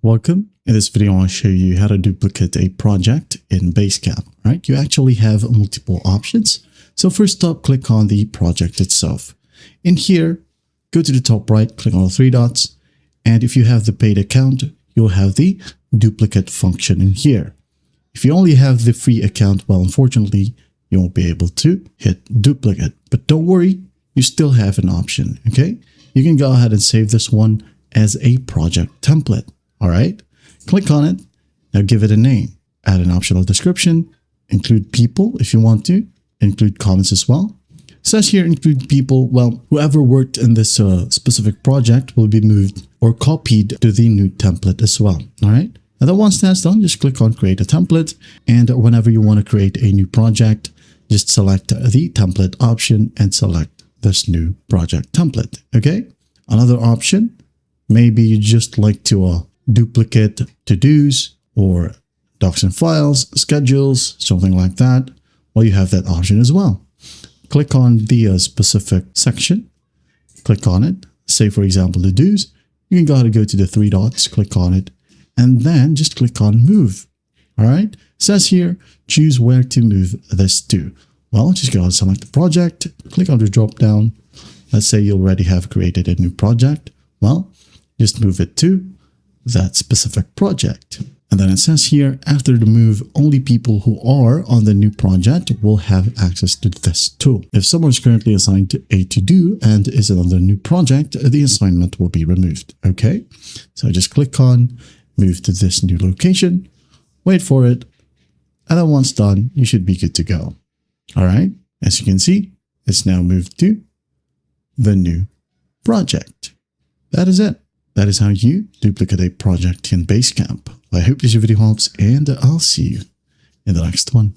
Welcome. In this video, I'll show you how to duplicate a project in Basecamp, right? You actually have multiple options. So first up, click on the project itself. In here, go to the top right, click on the three dots. And if you have the paid account, you'll have the duplicate function in here. If you only have the free account, well, unfortunately, you won't be able to hit duplicate. But don't worry, you still have an option, okay? You can go ahead and save this one as a project template. All right, click on it. Now give it a name, add an optional description, include people if you want to, include comments as well. It says here include people. Well, whoever worked in this specific project will be moved or copied to the new template as well. All right. And then once that's done, just click on create a template. And whenever you want to create a new project, just select the template option and select this new project template. Okay. Another option, maybe you just like to duplicate to-dos or docs and files, schedules, something like that. Well, you have that option as well. Click on the specific section, click on it. Say, for example, the do's. You can go ahead and go to the three dots, click on it, and then just click on move. All right. It says here, choose where to move this to. Well, just go ahead and select the project, click on the drop down. Let's say you already have created a new project. Well, just move it to that specific project. And then it says here, after the move, only people who are on the new project will have access to this tool. If someone is currently assigned to a to-do and is on the new project, the assignment will be removed. Okay, so just click on move to this new location, wait for it, and then once done, you should be good to go. All right, as you can see, it's now moved to the new project. That is it. That is how you duplicate a project in Basecamp. I hope this video helps, and I'll see you in the next one.